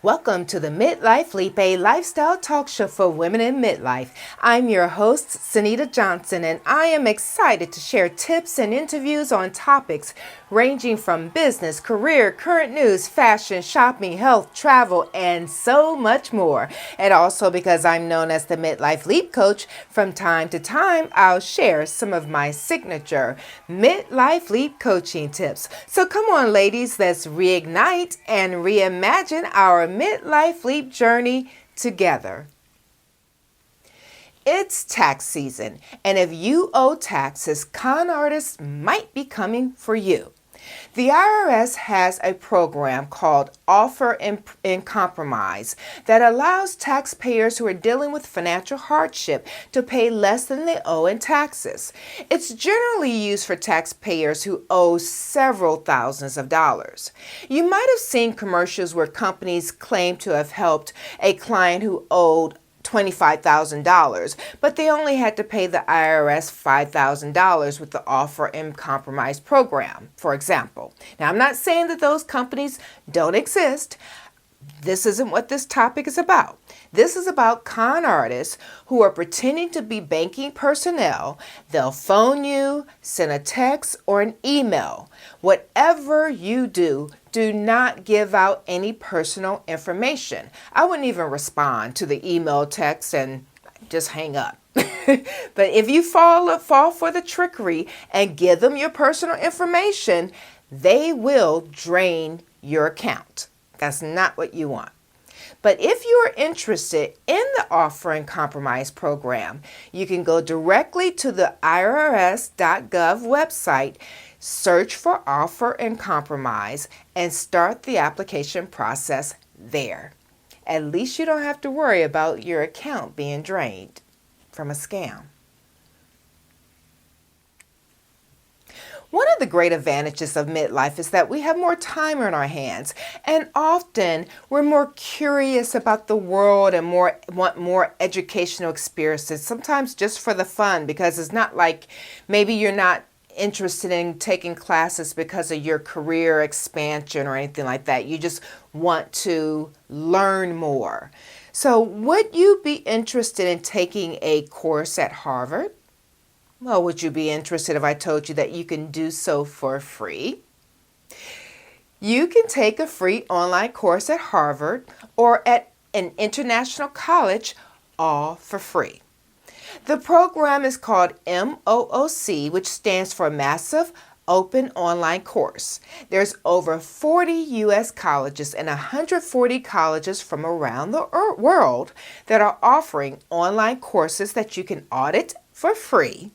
Welcome to the Midlife Leap, a lifestyle talk show for women in midlife. I'm your host, Sunita Johnson, and I am excited to share tips and interviews on topics ranging from business, career, current news, fashion, shopping, health, travel, and so much more. And also because I'm known as the Midlife Leap Coach, from time to time, I'll share some of my signature Midlife Leap coaching tips. So come on, ladies, let's reignite and reimagine our midlife leap journey together. It's tax season, and if you owe taxes, con artists might be coming for you. The IRS has a program called Offer in Compromise that allows taxpayers who are dealing with financial hardship to pay less than they owe in taxes. It's generally used for taxpayers who owe several thousands of dollars. You might have seen commercials where companies claim to have helped a client who owed $25,000, but they only had to pay the IRS $5,000 with the Offer in Compromise program, for example. Now, I'm not saying that those companies don't exist. This isn't what this topic is about. This is about con artists who are pretending to be banking personnel. They'll phone you, send a text, or an email. Whatever you do, do not give out any personal information. I wouldn't even respond to the email, text, and just hang up. But if you fall for the trickery and give them your personal information, they will drain your account. That's not what you want. But if you are interested in the Offer in Compromise program, you can go directly to the irs.gov website, search for Offer in Compromise, and start the application process there. At least you don't have to worry about your account being drained from a scam. One of the great advantages of midlife is that we have more time on our hands, and often we're more curious about the world and want more educational experiences, sometimes just for the fun, because it's not like maybe you're not interested in taking classes because of your career expansion or anything like that. You just want to learn more. So would you be interested in taking a course at Harvard? Well, would you be interested if I told you that you can do so for free? You can take a free online course at Harvard or at an international college, all for free. The program is called MOOC, which stands for Massive Open Online Course. There's over 40 U.S. colleges and 140 colleges from around the world that are offering online courses that you can audit for free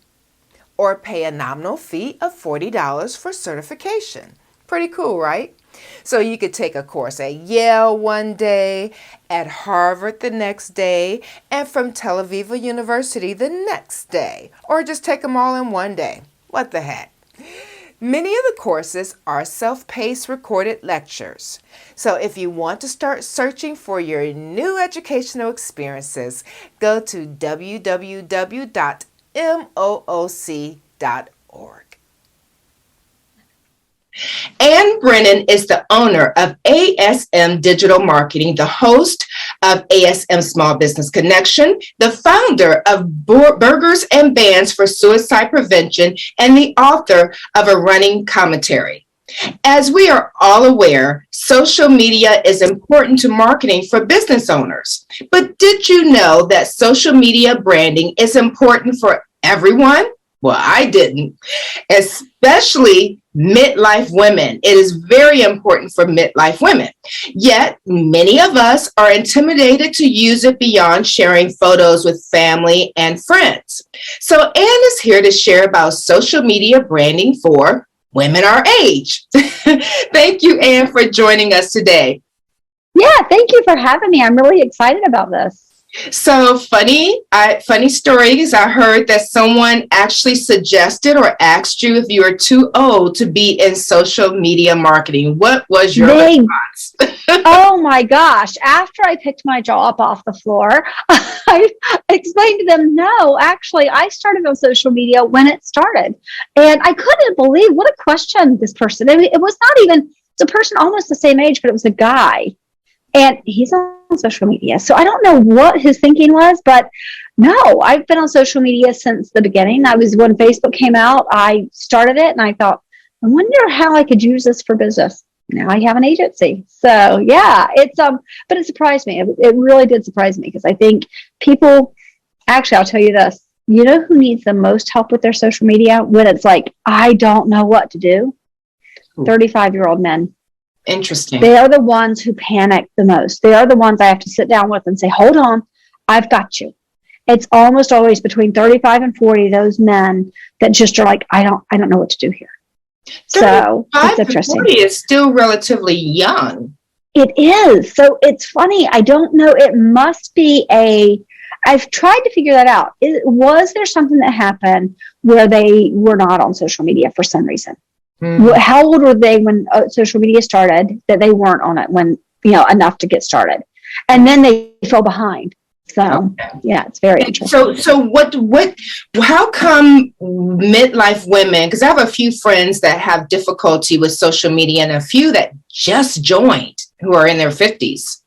or pay a nominal fee of $40 for certification. Pretty cool, right? So you could take a course at Yale one day, at Harvard the next day, and from Tel Aviv University the next day, or just take them all in one day. What the heck? Many of the courses are self-paced recorded lectures. So if you want to start searching for your new educational experiences, go to www.mooc.org. Ann Brennan is the owner of ASM Digital Marketing, the host of ASM Small Business Connection, the founder of Burgers and Bands for Suicide Prevention, and the author of a running commentary. As we are all aware, social media is important to marketing for business owners. But did you know that social media branding is important for everyone? Well, I didn't, especially midlife women. It is very important for midlife women. Yet, many of us are intimidated to use it beyond sharing photos with family and friends. So Anne is here to share about social media branding for women our age. Thank you, Anne, for joining us today. Yeah, thank you for having me. I'm really excited about this. So funny story is I heard that someone actually suggested or asked you if you were too old to be in social media marketing. What was your response? Oh my gosh. After I picked my jaw up off the floor, I explained to them, no, actually, I started on social media when it started. And I couldn't believe what a question this person, it was not even, it's a person almost the same age, but it was a guy And he's on social media. So I don't know what his thinking was, but no, I've been on social media since the beginning. When Facebook came out, I started it and I thought, I wonder how I could use this for business. Now I have an agency. So yeah, but it surprised me. It really did surprise me because I think people, actually, I'll tell you this, you know who needs the most help with their social media when it's like, I don't know what to do? 35-year-old men. Interesting. They are the ones who panic the most. They are the ones I have to sit down with and say, hold on, I've got you. It's almost always between 35 and 40, those men that just are like, I don't know what to do here. So it's interesting. 40 is still relatively young. It is. So it's funny. I don't know. It must be I've tried to figure that out. Was there something that happened where they were not on social media for some reason? How old were they when social media started that they weren't on it when, enough to get started? And then they fell behind. So, yeah, it's very interesting. So how come midlife women, because I have a few friends that have difficulty with social media and a few that just joined who are in their 50s.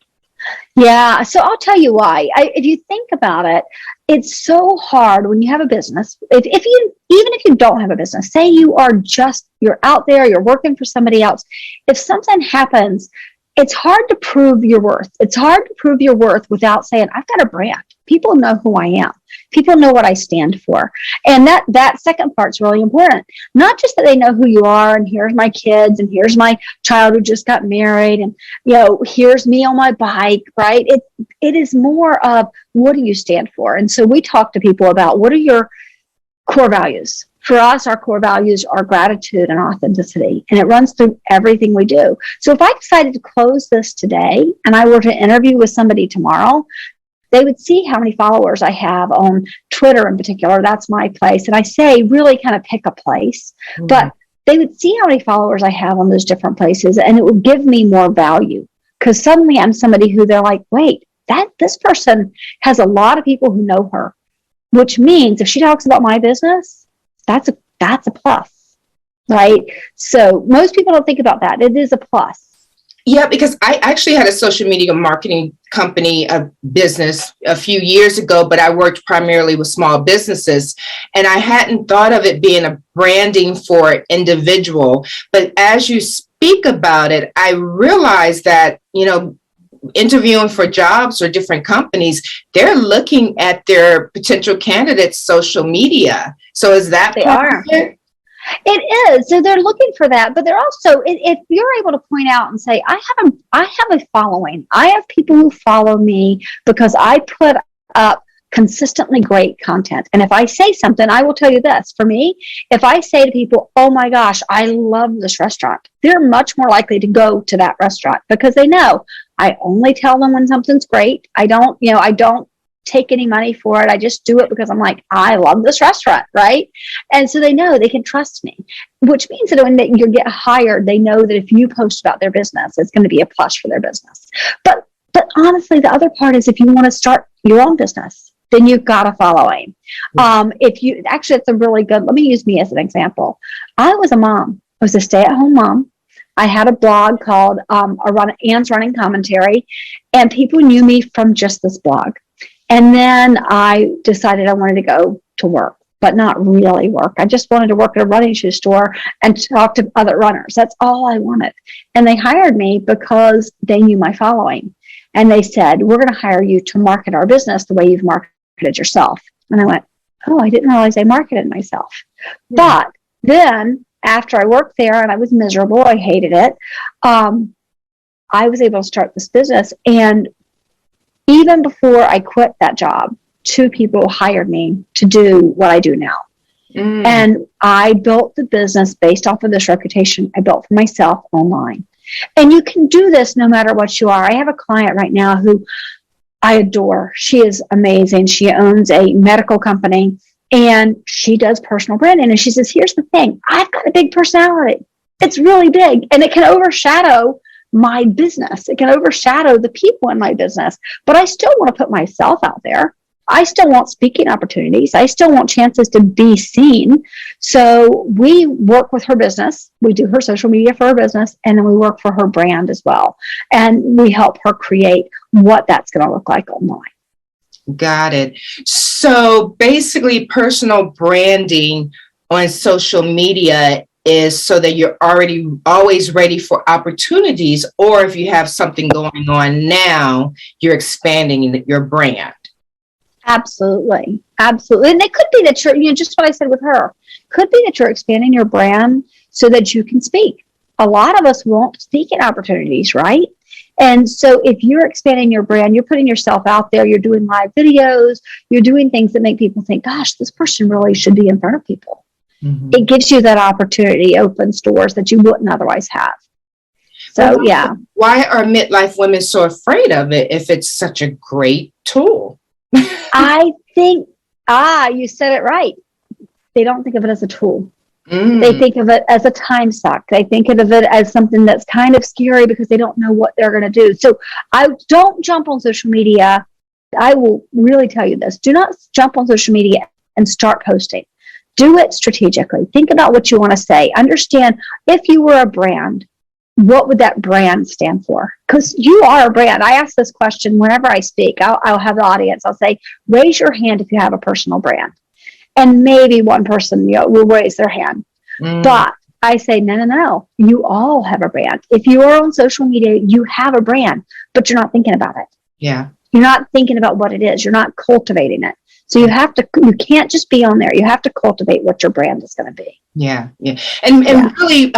Yeah, so I'll tell you why. If you think about it, it's so hard when you have a business. Even if you don't have a business, say you're out there, you're working for somebody else. If something happens, it's hard to prove your worth. It's hard to prove your worth without saying, I've got a brand. People know who I am. People know what I stand for. And that second part's really important. Not just that they know who you are and here's my kids and here's my child who just got married and, here's me on my bike, right? It is more of what do you stand for? And so we talk to people about what are your core values? For us, our core values are gratitude and authenticity, and it runs through everything we do. So if I decided to close this today and I were to interview with somebody tomorrow, they would see how many followers I have on Twitter in particular. That's my place. And I say really kind of pick a place, but they would see how many followers I have on those different places, and it would give me more value because suddenly I'm somebody who they're like, wait, this person has a lot of people who know her, which means if she talks about my business, that's a plus, right? So most people don't think about that. It is a plus. Yeah, because I actually had a social media marketing company, a business a few years ago, but I worked primarily with small businesses, and I hadn't thought of it being a branding for individual. But as you speak about it, I realized that, interviewing for jobs or different companies, they're looking at their potential candidates' social media. So is that they are? It is. So they're looking for that, but they're also, if you're able to point out and say, I have a following. I have people who follow me because I put up consistently great content. And if I say something, I will tell you this. For me, if I say to people, oh my gosh, I love this restaurant, they're much more likely to go to that restaurant because they know I only tell them when something's great. I don't take any money for it. I just do it because I'm like, I love this restaurant, right? And so they know they can trust me, which means that when you get hired, they know that if you post about their business, it's going to be a plus for their business. But honestly, the other part is if you want to start your own business, then you've got to follow him. It's a really good, let me use me as an example. I was a mom. I was a stay-at-home mom. I had a blog called Ann's Running Commentary, and people knew me from just this blog. And then I decided I wanted to go to work, but not really work. I just wanted to work at a running shoe store and talk to other runners. That's all I wanted. And they hired me because they knew my following. And they said, we're going to hire you to market our business the way you've marketed yourself. And I went, oh, I didn't realize I marketed myself. Yeah. But then after I worked there and I was miserable, I hated it, I was able to start this business. And even before I quit that job, 2 people hired me to do what I do now. And I built the business based off of this reputation I built for myself online. And you can do this no matter what you are. I have a client right now who I adore. She is amazing. She owns a medical company and she does personal branding. And she says, here's the thing. I've got a big personality. It's really big and it can overshadow my business. It can overshadow the people in my business, but I still want to put myself out there. I still want speaking opportunities. I still want chances to be seen. So we work with her business. We do her social media for her business, and then we work for her brand as well. And we help her create what that's going to look like online. Got it. So basically, personal branding on social media is so that you're already always ready for opportunities, or if you have something going on now, you're expanding your brand. Absolutely. Absolutely. And it could be that you're, just what I said with her, could be that you're expanding your brand so that you can speak. A lot of us want speaking opportunities, right? And so if you're expanding your brand, you're putting yourself out there, you're doing live videos, you're doing things that make people think, gosh, this person really should be in front of people. Mm-hmm. It gives you that opportunity, opens doors that you wouldn't otherwise have. So, Why are midlife women so afraid of it if it's such a great tool? I think, you said it right. They don't think of it as a tool. They think of it as a time suck. They think of it as something that's kind of scary because they don't know what they're going to do. So I don't jump on social media. I will really tell you this. Do not jump on social media and start posting. Do it strategically. Think about what you want to say. Understand, if you were a brand, what would that brand stand for? Because you are a brand. I ask this question whenever I speak. I'll have the audience. I'll say, raise your hand if you have a personal brand. And maybe one person will raise their hand. But I say, no. You all have a brand. If you are on social media, you have a brand, but you're not thinking about it. Yeah. You're not thinking about what it is. You're not cultivating it. So you can't just be on there. You have to cultivate what your brand is going to be. Yeah. And really,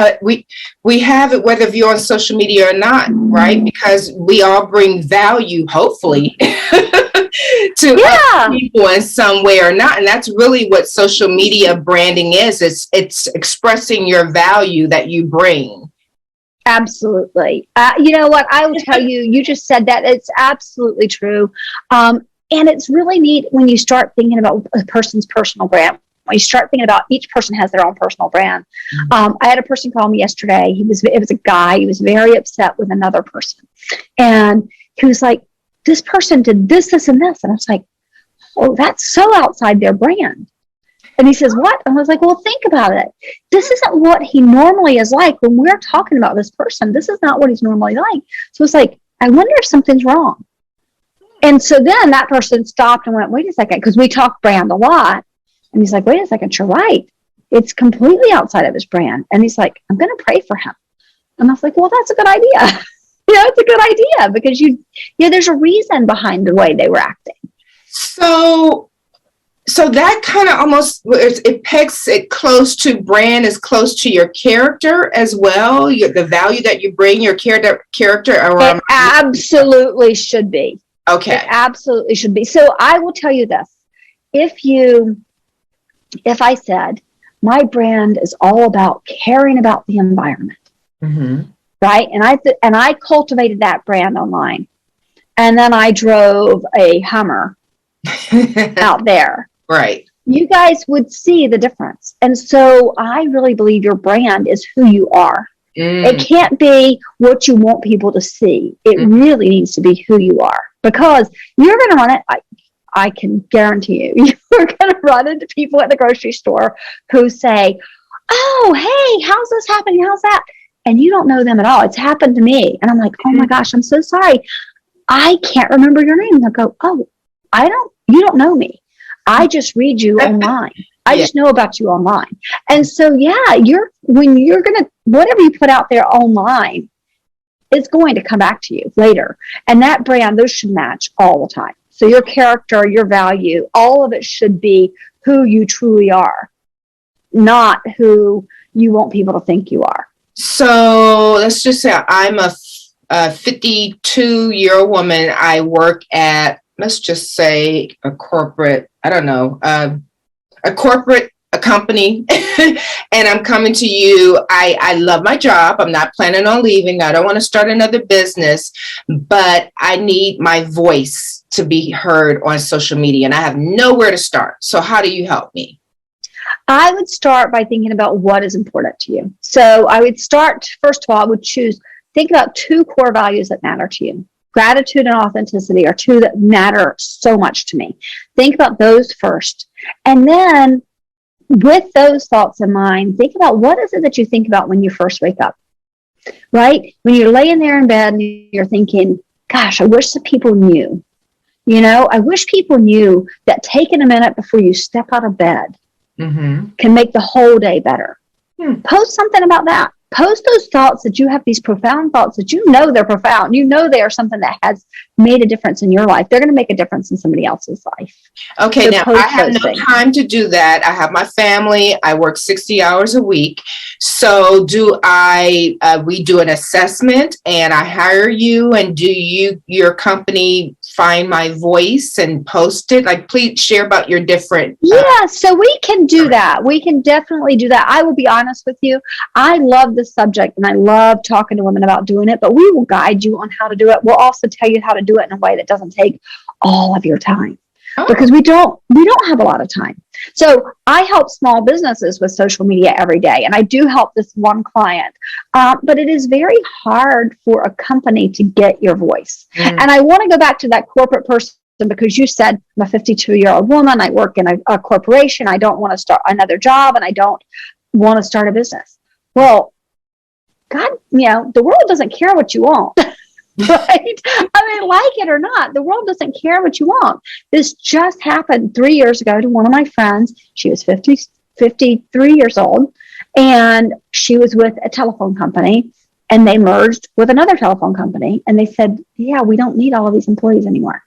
we have it whether you're on social media or not, right? Because we all bring value, hopefully, to other people in some way or not. And that's really what social media branding is. It's expressing your value that you bring. Absolutely. You know what? I will tell you, you just said that. It's absolutely true. And it's really neat when you start thinking about a person's personal brand. When you start thinking about each person has their own personal brand. I had a person call me yesterday. It was a guy. He was very upset with another person. And he was like, this person did this, this, and this. And I was like, oh, that's so outside their brand. And he says, what? And I was like, well, think about it. This isn't what he normally is like. When we're talking about this person, this is not what he's normally like. So it's like, I wonder if something's wrong. And so then that person stopped and went, wait a second, because we talk brand a lot. And he's like, wait a second, you're right. It's completely outside of his brand. And he's like, I'm going to pray for him. And I was like, well, that's a good idea. It's a good idea because there's a reason behind the way they were acting. So that kind of almost, it pegs it close to brand, is close to your character as well. The value that you bring, your character. It absolutely should be. Okay. It absolutely should be. So I will tell you this. If I said my brand is all about caring about the environment, right? And I cultivated that brand online, and then I drove a Hummer out there. Right. You guys would see the difference. And so I really believe your brand is who you are. It can't be what you want people to see. It really needs to be who you are, because you're going to run it. I can guarantee you're going to run into people at the grocery store who say, oh, hey, how's this happening? How's that? And you don't know them at all. It's happened to me. And I'm like, oh my gosh, I'm so sorry. I can't remember your name. And they'll go, oh, you don't know me. I just read you online. I just know about you online. And so, whatever you put out there online, it's going to come back to you later. And that brand, those should match all the time. So your character, your value, all of it should be who you truly are, not who you want people to think you are. So let's just say I'm a 52-year-old woman. I work at, let's just say, a corporate, a company, and I'm coming to you. I love my job. I'm not planning on leaving. I don't want to start another business, but I need my voice to be heard on social media, and I have nowhere to start. So how do you help me? I would start by thinking about what is important to you. So I would start, first of all, think about 2 core values that matter to you. Gratitude and authenticity are two that matter so much to me. Think about those first. And then with those thoughts in mind, think about what is it that you think about when you first wake up, right? When you're laying there in bed and you're thinking, gosh, I wish the people knew. I wish people knew that taking a minute before you step out of bed can make the whole day better. Post something about that. Post those thoughts that you have, these profound thoughts that they're profound. They are something that has made a difference in your life. They're going to make a difference in somebody else's life. Okay, So now I have no time to do that. I have my family. I work 60 hours a week. So we do an assessment and I hire you, and do your company find my voice and post it? Like, please share about your different. So we can do that. We can definitely do that. I will be honest with you. I love this subject and I love talking to women about doing it, but we will guide you on how to do it. We'll also tell you how to do it in a way that doesn't take all of your time. Because we don't have a lot of time. So I help small businesses with social media every day. And I do help this one client. But it is very hard for a company to get your voice. And I want to go back to that corporate person, because you said, I'm a 52-year-old woman. I work in a corporation. I don't want to start another job and I don't want to start a business. Well, God, the world doesn't care what you want. Right? I mean, like it or not, the world doesn't care what you want. This just happened 3 years ago to one of my friends. She was 53 years old, and she was with a telephone company, and they merged with another telephone company. And they said, yeah, we don't need all of these employees anymore.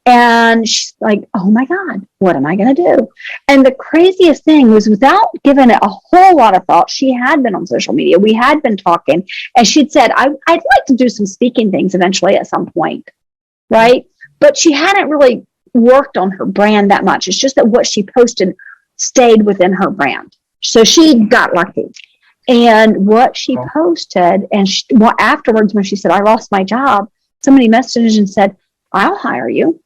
And she's like, oh my God, what am I going to do? And the craziest thing was, without giving it a whole lot of thought, she had been on social media. We had been talking, and she'd said, I'd like to do some speaking things eventually at some point, right? But she hadn't really worked on her brand that much. It's just that what she posted stayed within her brand. So she got lucky. And what she posted, and afterwards, when she said, I lost my job, somebody messaged and said, I'll hire you.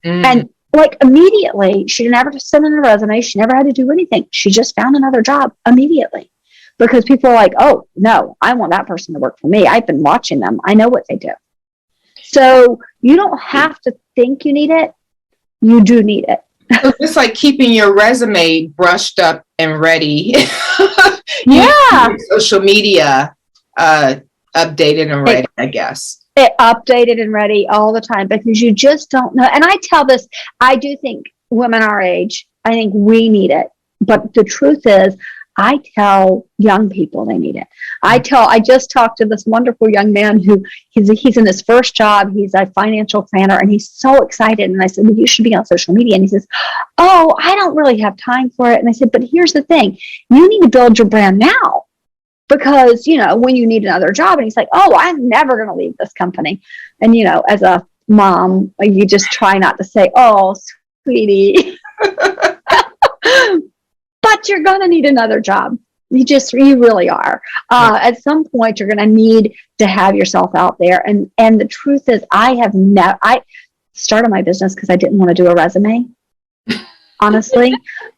And like immediately, she never sent in a resume. She never had to do anything. She just found another job immediately, because people are like, oh, no, I want that person to work for me. I've been watching them. I know what they do. So you don't have to think you need it. You do need it. So it's like keeping your resume brushed up and ready. Social media updated and ready, I guess. Updated and ready all the time, because you just don't know. And I tell this, I do think women our age, I think we need it. But the truth is, I tell young people they need it. I just talked to this wonderful young man who he's in his first job. He's a financial planner, and he's so excited. And I said, well, you should be on social media. And he says, oh, I don't really have time for it. And I said, but here's the thing. You need to build your brand now. Because, when you need another job. And he's like, oh, I'm never going to leave this company. And, as a mom, you just try not to say, oh, sweetie. But you're going to need another job. You really are. At some point, you're going to need to have yourself out there. And the truth is, I started my business because I didn't want to do a resume. Honestly,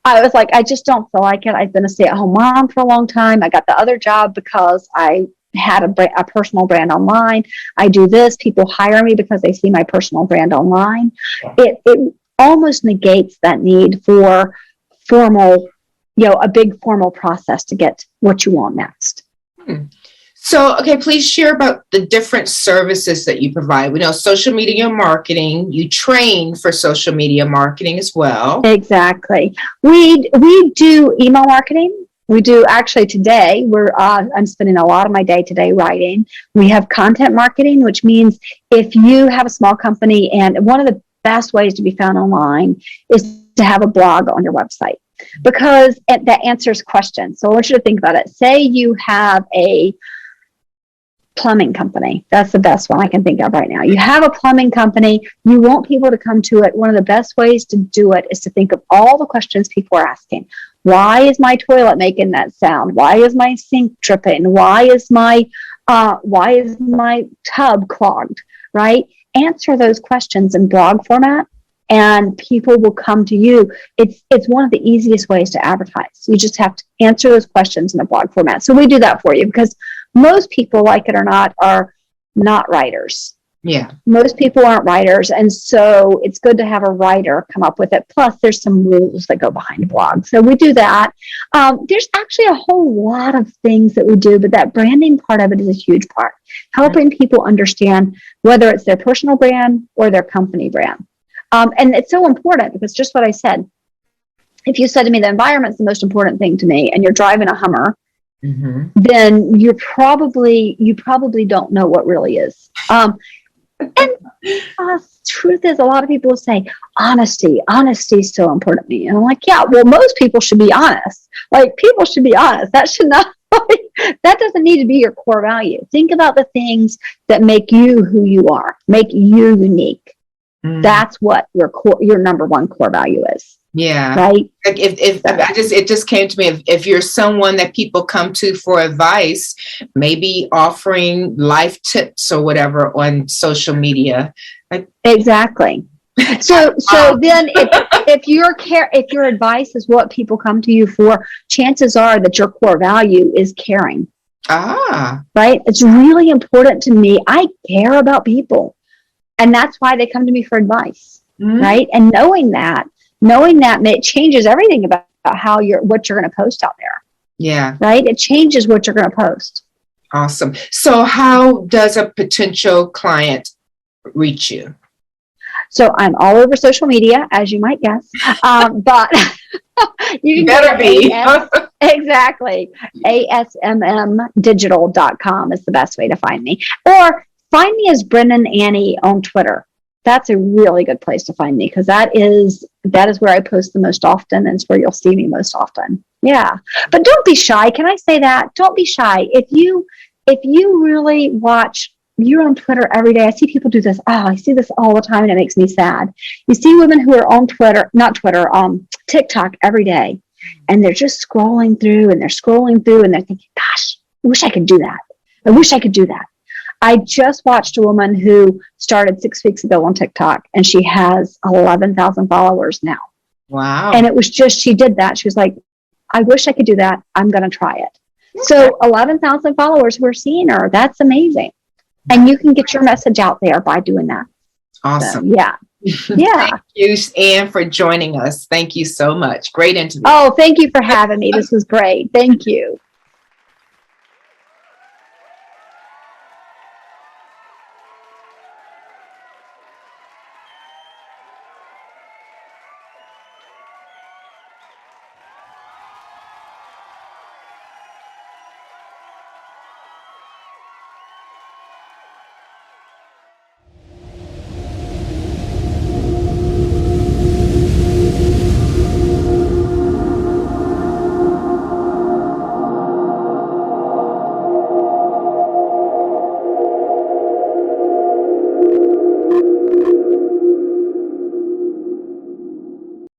I was like, I just don't feel like it. I've been a stay-at-home mom for a long time. I got the other job because I had a personal brand online. I do this. People hire me because they see my personal brand online. It almost negates that need for formal, a big formal process to get what you want next. So, okay, please share about the different services that you provide. We know social media marketing. You train for social media marketing as well. Exactly. We do email marketing. We do actually today. I'm spending a lot of my day today writing. We have content marketing, which means if you have a small company, and one of the best ways to be found online is to have a blog on your website, because that answers questions. So I want you to think about it. Say you have a plumbing company. That's the best one I can think of right now. You have a plumbing company. You want people to come to it. One of the best ways to do it is to think of all the questions people are asking. Why is my toilet making that sound? Why is my sink dripping? Why is my tub clogged? Right? Answer those questions in blog format, and people will come to you. It's one of the easiest ways to advertise. You just have to answer those questions in a blog format. So we do that for you, because most people, like it or not, are not writers. Yeah. Most people aren't writers, and so it's good to have a writer come up with it. Plus, there's some rules that go behind blogs, so we do that. There's actually a whole lot of things that we do, but that branding part of it is a huge part, helping people understand whether it's their personal brand or their company brand. And it's so important because just what I said, if you said to me the environment's the most important thing to me, and you're driving a Hummer, then you probably don't know what really is. And truth is, a lot of people will say, honesty is so important to me. And I'm like, yeah, well, most people should be honest. Like, people should be honest. That should not, that doesn't need to be your core value. Think about the things that make you who you are, make you unique. That's what your number one core value is. Yeah. Right. Like it just came to me. If you're someone that people come to for advice, maybe offering life tips or whatever on social media. Exactly. So then if your advice is what people come to you for, chances are that your core value is caring. Right. It's really important to me. I care about people. And that's why they come to me for advice. Right. And knowing that changes everything about what you're going to post out there. Yeah. Right. It changes what you're going to post. Awesome. So how does a potential client reach you? So I'm all over social media, as you might guess. But you can better be. Exactly. ASMMdigital.com is the best way to find me. Or find me as Brennan Annie on Twitter. That's a really good place to find me because that is where I post the most often, and it's where you'll see me most often. Yeah. But don't be shy. Can I say that? Don't be shy. If you really watch, you're on Twitter every day. I see people do this. I see this all the time, and it makes me sad. You see women who are on TikTok every day, and they're just scrolling through, and they're thinking, gosh, I wish I could do that. I wish I could do that. I just watched a woman who started 6 weeks ago on TikTok, and she has 11,000 followers now. Wow. And it was just, she did that. She was like, I wish I could do that. I'm going to try it. Okay. So 11,000 followers who are seeing her. That's amazing. And you can get your message out there by doing that. Awesome. So, yeah. Yeah. Thank you, Anne, for joining us. Thank you so much. Great interview. Oh, thank you for having me. This was great. Thank you.